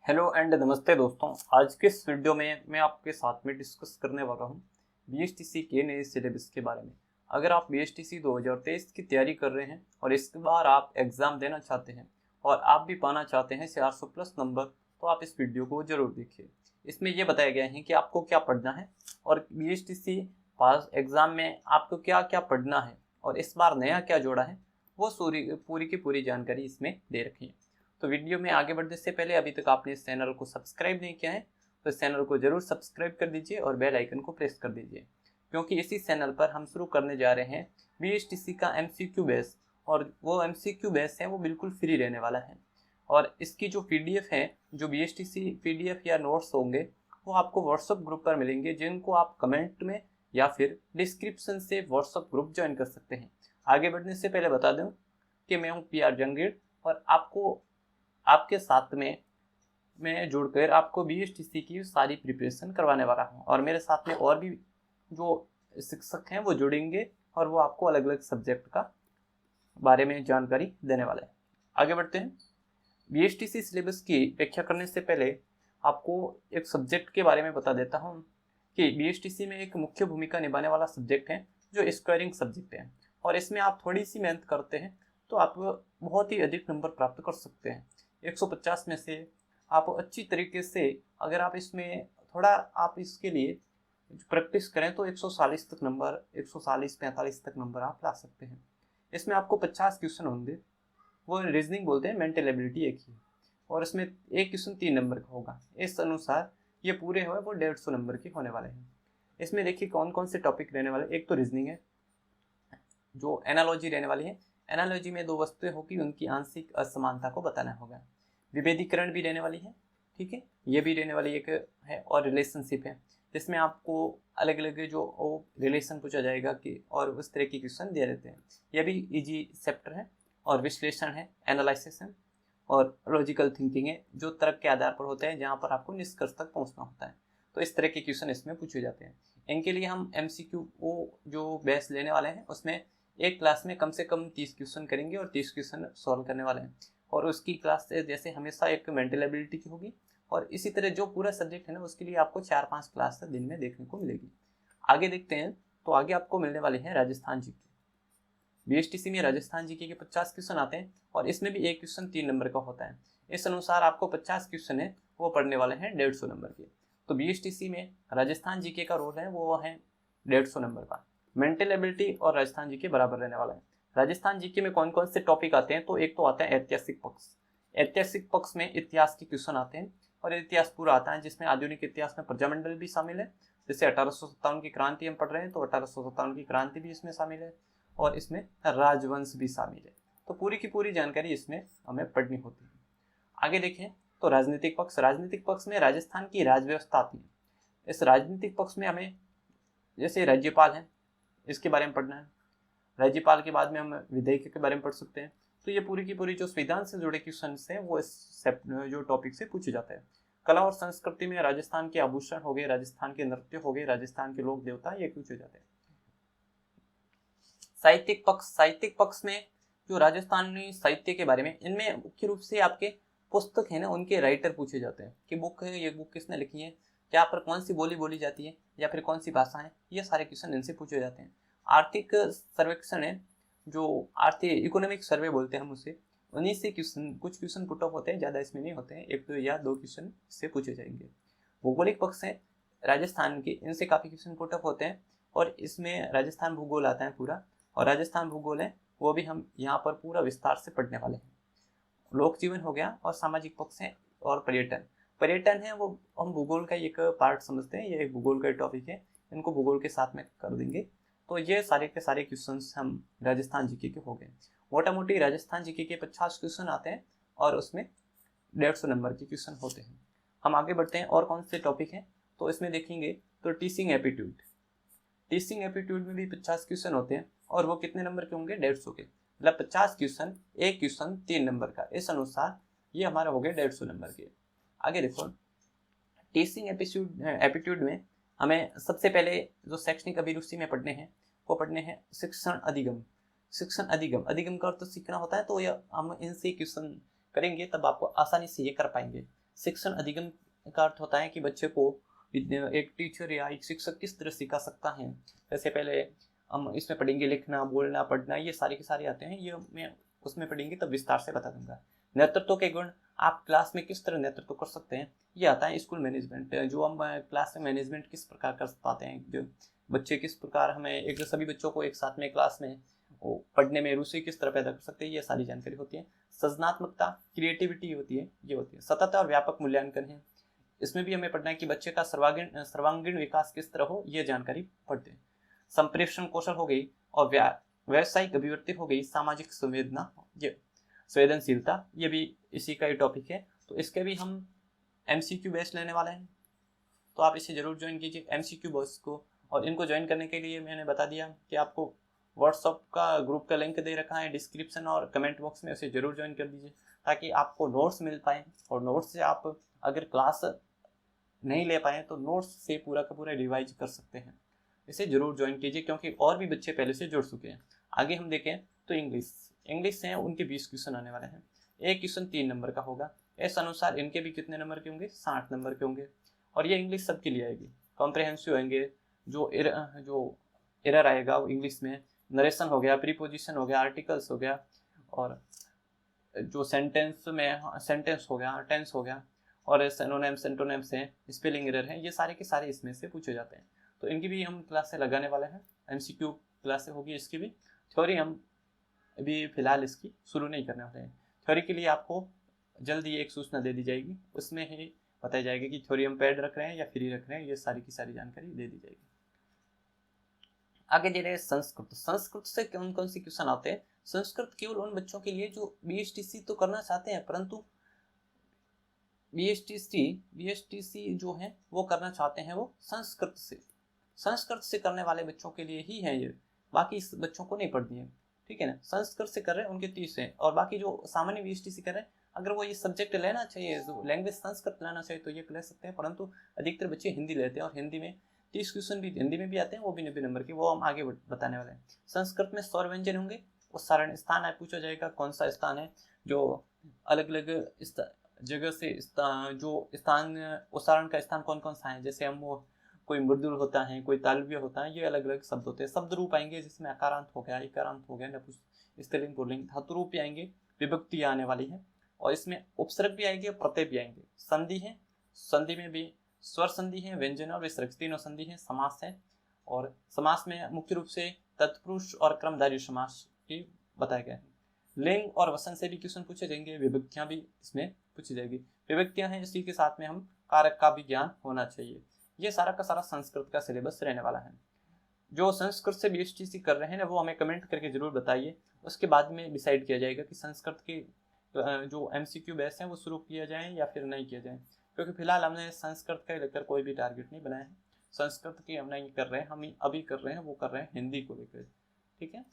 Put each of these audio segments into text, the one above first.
Hello and नमस्ते दोस्तों। आज के इस वीडियो में मैं आपके साथ में डिस्कस करने वाला हूँ बीएसटीसी के नए सिलेबस के बारे में। अगर आप बीएसटीसी 2023 की तैयारी कर रहे हैं और इस बार आप एग्ज़ाम देना चाहते हैं और आप भी पाना चाहते हैं 400 प्लस नंबर, तो आप इस वीडियो को ज़रूर देखिए। इसमें यह बताया गया है कि आपको क्या पढ़ना है और बीएसटीसी पास एग्ज़ाम में आपको क्या क्या पढ़ना है और इस बार नया क्या जोड़ा है, वो पूरी की पूरी जानकारी इसमें दे रखी है। तो वीडियो में आगे बढ़ने से पहले अभी तक आपने इस चैनल को सब्सक्राइब नहीं किया है तो इस चैनल को जरूर सब्सक्राइब कर दीजिए और बेल आइकन को प्रेस कर दीजिए, क्योंकि इसी चैनल पर हम शुरू करने जा रहे हैं बीएसटीसी का एमसीक्यू बेस। और वो एमसीक्यू बेस है वो बिल्कुल फ्री रहने वाला है और इसकी जो पीडीएफ है, जो बीएसटीसी पीडीएफ या नोट्स होंगे, वो आपको व्हाट्सएप ग्रुप पर मिलेंगे, जिनको आप कमेंट में या फिर डिस्क्रिप्शन से व्हाट्सएप ग्रुप ज्वाइन कर सकते हैं। आगे बढ़ने से पहले बता दूं कि मैं हूं पीआर जंगीर और आपके साथ में मैं जुड़कर आपको बीएसटीसी की सारी प्रिपरेशन करवाने वाला हूं और मेरे साथ में और भी जो शिक्षक हैं वो जुड़ेंगे और वो आपको अलग अलग सब्जेक्ट का बारे में जानकारी देने वाले हैं। आगे बढ़ते हैं। बीएसटीसी सिलेबस की व्याख्या करने से पहले आपको एक सब्जेक्ट के बारे में बता देता हूं कि बीएसटीसी में एक मुख्य भूमिका निभाने वाला सब्जेक्ट है जो स्क्वायरिंग सब्जेक्ट है और इसमें आप थोड़ी सी मेहनत करते हैं तो आप बहुत ही अधिक नंबर प्राप्त कर सकते हैं। 150 में से आप अच्छी तरीके से अगर आप इसमें थोड़ा आप इसके लिए प्रैक्टिस करें तो 140 तक नंबर, 140-45 तक नंबर आप ला सकते हैं। इसमें आपको 50 क्वेश्चन होंगे, वो रीजनिंग बोलते हैं, मेंटल एबिलिटी एक ही, और इसमें एक क्वेश्चन 3 नंबर का होगा। इस अनुसार ये पूरे हुए वो 150 नंबर के होने वाले हैं। इसमें देखिए कौन कौन से टॉपिक रहने वाले। एक तो रीजनिंग है, जो एनालॉजी रहने वाली है। एनालॉजी में दो वस्तुएं होगी, उनकी आंशिक असमानता को बताना होगा। विभेदीकरण भी रहने वाली है, ठीक है, ये भी रहने वाली एक है। और रिलेशनशिप है, जिसमें आपको अलग अलग जो रिलेशन पूछा जाएगा कि और उस तरह के क्वेश्चन दे देते हैं। यह भी इजी चैप्टर है। और विश्लेषण है, एनालिसिस है और लॉजिकल थिंकिंग है, जो तर्क के आधार पर होते हैं, जहाँ पर आपको निष्कर्ष तक पहुँचना होता है। तो इस तरह के क्वेश्चन इसमें पूछे जाते हैं। इनके लिए हम एमसीक्यू जो बेस लेने वाले हैं, उसमें एक क्लास में कम से कम 30 क्वेश्चन करेंगे और 30 क्वेश्चन सॉल्व करने वाले हैं। और उसकी क्लास जैसे हमेशा एक मेंटल एबिलिटी की होगी और इसी तरह जो पूरा सब्जेक्ट है ना, उसके लिए आपको 4-5 क्लास दिन में देखने को मिलेगी। आगे देखते हैं। तो आगे आपको मिलने वाले हैं राजस्थान जीके। बीएसटीसी में राजस्थान जीके के 50 क्वेश्चन आते हैं और इसमें भी एक क्वेश्चन 3 नंबर का होता है। इस अनुसार आपको 50 क्वेश्चन है वो पढ़ने वाले हैं 150 नंबर के। तो बीएसटीसी में राजस्थान जीके का रोल है वो है 150 नंबर का। मेंटल एबिलिटी और राजस्थान जीके बराबर रहने वाला है। राजस्थान जीके में कौन कौन से टॉपिक आते हैं, तो एक तो आता है ऐतिहासिक पक्ष। ऐतिहासिक पक्ष में इतिहास के क्वेश्चन आते हैं और इतिहास पूरा आता है, जिसमें आधुनिक इतिहास में प्रजामंडल भी शामिल है। जैसे 1857 की क्रांति हम पढ़ रहे हैं तो 1857 की क्रांति भी इसमें शामिल है और इसमें राजवंश भी शामिल है। तो पूरी की पूरी जानकारी इसमें हमें पढ़नी होती है। आगे देखें तो राजनीतिक पक्ष। राजनीतिक पक्ष में राजस्थान की राज व्यवस्था आती है। इस राजनीतिक पक्ष में हमें जैसे राज्यपाल है, इसके बारे में पढ़ना है। राज्यपाल के बाद में हम विधेयक के बारे में पढ़ सकते हैं। तो ये पूरी की पूरी जो संविधान से जुड़े क्वेश्चन हैं वो इस जो टॉपिक से पूछे जाते हैं। कला और संस्कृति में राजस्थान के आभूषण हो गए, राजस्थान के नृत्य हो गए, राजस्थान के लोक देवता, ये पूछे जाते हैं। साहित्यिक पक्ष। साहित्यिक पक्ष में जो राजस्थानी साहित्य के बारे में, इनमें मुख्य रूप से आपके पुस्तक है ना, उनके राइटर पूछे जाते हैं कि बुक है, ये बुक किसने लिखी है, क्या पर कौन सी बोली बोली जाती है या फिर कौन सी भाषा है, ये सारे क्वेश्चन इनसे पूछे जाते हैं। आर्थिक सर्वेक्षण है, जो आर्थिक इकोनॉमिक सर्वे बोलते हैं हम उसे, उन्हीं से क्वेश्चन, कुछ क्वेश्चन पुट ऑफ होते हैं, ज़्यादा इसमें नहीं होते हैं, 1 या 2 क्वेश्चन से पूछे जाएंगे। भौगोलिक पक्ष है राजस्थान के, इनसे काफ़ी क्वेश्चन पुट ऑफ होते हैं और इसमें राजस्थान भूगोल आता है पूरा, और राजस्थान भूगोल है वो भी हम यहाँ पर पूरा विस्तार से पढ़ने वाले हैं। लोक जीवन हो गया और सामाजिक पक्ष है और पर्यटन। पर्यटन है वो हम भूगोल का एक पार्ट समझते हैं, ये एक भूगोल का टॉपिक है, इनको भूगोल के साथ में कर देंगे। तो ये सारे के सारे क्वेश्चंस हम राजस्थान जीके के हो गए। मोटा मोटी राजस्थान जीके के 50 क्वेश्चन आते हैं और उसमें 150 नंबर के क्वेश्चन होते हैं। हम आगे बढ़ते हैं और कौन से टॉपिक हैं, तो इसमें देखेंगे तो टीचिंग एप्टीट्यूड। टीचिंग एप्टीट्यूड में भी 50 क्वेश्चन होते हैं और वो कितने नंबर के होंगे, 150 के। मतलब 50 क्वेश्चन, एक क्वेश्चन 3 नंबर का, इस अनुसार ये हमारा हो गया 150 नंबर के। आगे देखो, टीचिंग एप्टीट्यूड में हमें सबसे पहले जो शैक्षणिक अभिरुचि में पढ़ने हैं वो पढ़ने हैं शिक्षण अधिगम। शिक्षण अधिगम, अधिगम का अर्थ सीखना होता है, तो यह हम इनसे क्वेश्चन करेंगे तब आपको आसानी से ये कर पाएंगे। शिक्षण अधिगम का अर्थ होता है कि बच्चे को एक टीचर या एक शिक्षक किस तरह सिखा सकता है। जैसे पहले हम इसमें पढ़ेंगे लिखना, बोलना, पढ़ना, ये सारे के सारे आते हैं, ये मैं उसमें पढ़ेंगे तब विस्तार से बता दूंगा। नेतृत्व के गुण, आप क्लास में किस तरह नेतृत्व कर सकते हैं, ये आता है स्कूल मैनेजमेंट। जो हम क्लास में मैनेजमेंट किस प्रकार कर पाते हैं, जो बच्चे किस प्रकार हमें एक सभी बच्चों को एक साथ में क्लास में पढ़ने में रुचि किस तरह पैदा कर सकते हैं, ये सारी जानकारी होती है। सृजनात्मकता, क्रिएटिविटी होती है, ये होती है। सतत और व्यापक मूल्यांकन है, इसमें भी हमें पढ़ना है कि बच्चे का सर्वांगीण विकास किस तरह हो, ये जानकारी पढ़ते हैं। संप्रेषण कौशल हो गई और व्यावसायिक अभिव्यक्ति हो गई। सामाजिक संवेदना, ये संवेदनशीलता, ये भी इसी का ही टॉपिक है। तो इसके भी हम MCQ बेस लेने वाले हैं, तो आप इसे जरूर ज्वाइन कीजिए MCQ बेस को। और इनको ज्वाइन करने के लिए मैंने बता दिया कि आपको व्हाट्सअप का ग्रुप का लिंक दे रखा है डिस्क्रिप्शन और कमेंट बॉक्स में, उसे जरूर ज्वाइन कर दीजिए ताकि आपको नोट्स मिल पाए। और नोट्स से आप अगर क्लास नहीं ले पाए तो नोट्स से पूरा का पूरा रिवाइज कर सकते हैं। इसे जरूर ज्वाइन कीजिए क्योंकि और भी बच्चे पहले से जुड़ चुके हैं। आगे हम देखें तो इंग्लिश से उनके 20 क्वेश्चन आने वाले हैं। एक क्वेश्चन 3 नंबर का होगा। इस अनुसार इनके भी कितने नंबर के होंगे, 60 नंबर के होंगे। और ये इंग्लिश सबके लिए आएगी। कॉम्प्रहेंसिव होंगे, जो एरर आएगा वो इंग्लिश में नरेशन हो गया, प्रीपोजिशन हो गया, आर्टिकल्स हो गया, और जो सेंटेंस हो गया, टेंस हो गया, और सिनोनिम्स एंटोनिम्स हैं, स्पेलिंग एरर है, ये सारे के सारे इसमें से पूछे जाते हैं। तो इनकी भी हम क्लासें लगाने वाले हैं। MCQ क्लासें होगी इसकी भी। थ्योरी हम अभी फिलहाल इसकी शुरू नहीं करने वाले हैं। थ्योरी के लिए आपको जल्दी एक सूचना दे दी जाएगी, उसमें ही बताया जाएगा कि थ्योरी हम पेड रख रहे हैं या फ्री रख रहे हैं, ये सारी की सारी जानकारी दे दी जाएगी। आगे दे रहे हैं संस्कृत। संस्कृत से कौन कौन से क्वेश्चन आते हैं। संस्कृत केवल उन बच्चों के लिए जो BSTC तो करना चाहते हैं, परंतु BSTC जो है वो करना चाहते हैं वो संस्कृत से करने वाले बच्चों के लिए ही है ये, बाकी इस बच्चों को नहीं पढ़नी है, ठीक है ना। संस्कृत से कर रहे हैं उनके 30 हैं, और बाकी जो सामान्य BSTC कर रहे हैं, अगर वो ये सब्जेक्ट लेना चाहिए, लैंग्वेज संस्कृत लेना चाहिए तो ये ले सकते हैं, परंतु अधिकतर बच्चे हिंदी लेते हैं और हिंदी में 30 क्वेश्चन भी हिंदी में भी आते हैं, वो भी 90 नंबर के, वो हम आगे बताने वाले हैं। संस्कृत में स्वर व्यंजन होंगे, उच्चारण स्थान आप पूछा जाएगा कौन सा स्थान है, जो अलग अलग जगह से जो स्थान उच्चारण का स्थान कौन कौन सा है, जैसे हम वो कोई मृदुल होता है, कोई तालव्य होता है, ये अलग अलग शब्द होते हैं। शब्द रूप आएंगे जिसमें अकारांत हो गया, इकारांत हो गया, नपुंसक स्त्रीलिंग पुल्लिंग, धातु रूप भी आएंगे, विभक्ति आने वाली है, और इसमें उपसर्ग भी आएंगे, प्रत्यय भी आएंगे। संधि है, संधि में भी स्वर संधि है, व्यंजन और विसर्ग, तीनों संधि है। समास है, और समास में मुख्य रूप से तत्पुरुष और क्रमधारय समास की बताया गया है। लिंग और वचन से भी क्वेश्चन पूछे जाएंगे, विभक्तियां भी इसमें पूछी जाएगी। विभक्तियां हैं, इसी के साथ में हम कारक का भी ज्ञान होना चाहिए। ये सारा का सारा संस्कृत का सिलेबस रहने वाला है। जो संस्कृत से BSTC कर रहे हैं ना, वो हमें कमेंट करके जरूर बताइए, उसके बाद में डिसाइड किया जाएगा कि संस्कृत के जो MCQ बेस हैं वो शुरू किया जाए या फिर नहीं किया जाए, क्योंकि फिलहाल हमने संस्कृत का लेकर कोई भी टारगेट नहीं बनाया है। संस्कृत की हम नहीं कर रहे हैं, हम अभी कर रहे हैं, वो कर रहे हैं हिंदी को लेकर, ठीक है।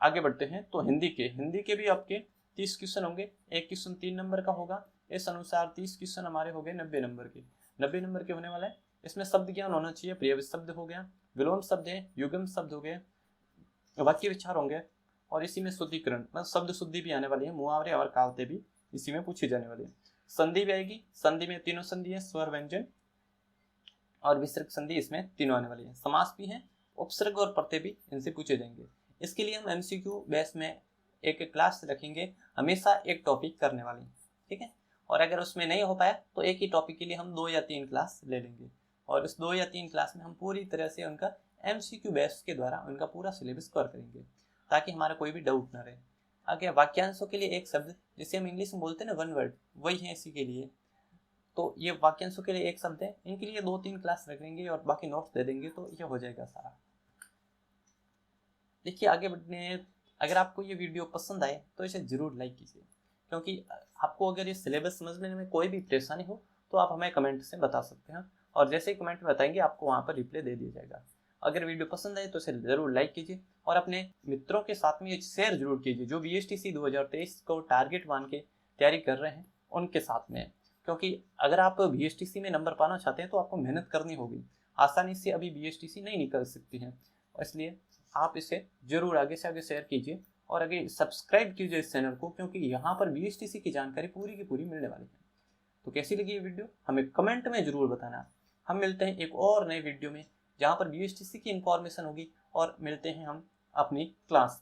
आगे बढ़ते हैं तो हिंदी के भी आपके 30 क्वेश्चन होंगे। एक क्वेश्चन 3 नंबर का होगा। इस अनुसार 30 क्वेश्चन हमारे हो गए 90 नंबर के। 90 नंबर के होने वाला है। इसमें शब्द ज्ञान होना चाहिए, पर्यायवाची शब्द हो गया, विलोम शब्द है, युग्म शब्द हो गए, वाक्य विचार होंगे, और इसी में शुद्धिकरण मतलब शब्द शुद्धि भी आने वाली है, मुहावरे और कहावतें भी इसी में पूछी जाने वाली है। संधि भी आएगी, संधि में तीनों संधि है, स्वर व्यंजन और विसर्ग संधि, इसमें तीनों आने वाली है। समास भी है, उपसर्ग और प्रत्यय भी इनसे पूछे जाएंगे। इसके लिए हम MCQ बेस में एक क्लास रखेंगे, हमेशा एक टॉपिक करने वाली, ठीक है। और अगर उसमें नहीं हो पाया तो एक ही टॉपिक के लिए हम 2 या 3 क्लास ले लेंगे, और उस 2 या 3 क्लास में हम पूरी तरह से उनका MCQ बेस के द्वारा उनका पूरा सिलेबस कवर करेंगे, ताकि हमारा कोई भी डाउट ना रहे। आगे वाक्यांशों के लिए एक शब्द, जिसे हम इंग्लिश में बोलते हैं ना 1 वर्ड, वही है इसी के लिए। तो ये वाक्यांशों के लिए एक शब्द है, इनके लिए 2-3 क्लास रखेंगे और बाकी नोट्स दे देंगे, तो ये हो जाएगा सारा। देखिए आगे बढ़ने, अगर आपको ये वीडियो पसंद आए तो इसे जरूर लाइक कीजिए, क्योंकि आपको अगर ये सिलेबस समझने में कोई भी परेशानी हो तो आप हमें कमेंट से बता सकते हैं, और जैसे ही कमेंट में बताएंगे आपको वहाँ पर रिप्लाई दे दिया जाएगा। अगर वीडियो पसंद आए तो इसे जरूर लाइक कीजिए, और अपने मित्रों के साथ में ये शेयर जरूर कीजिए जो BSTC 2023 को टारगेट मान के तैयारी कर रहे हैं उनके साथ में, क्योंकि अगर आप BSTC में नंबर पाना चाहते हैं तो आपको मेहनत करनी होगी, आसानी से अभी BSTC नहीं निकल सकती है, इसलिए आप इसे जरूर आगे से आगे शेयर कीजिए, और आगे सब्सक्राइब कीजिए इस चैनल को, क्योंकि यहाँ पर BSTC की जानकारी पूरी की पूरी मिलने वाली है। तो कैसी लगी ये वीडियो हमें कमेंट में ज़रूर बताना। हम मिलते हैं एक और नए वीडियो में जहाँ पर BSTC की इन्फॉर्मेशन होगी, और मिलते हैं हम अपनी क्लास।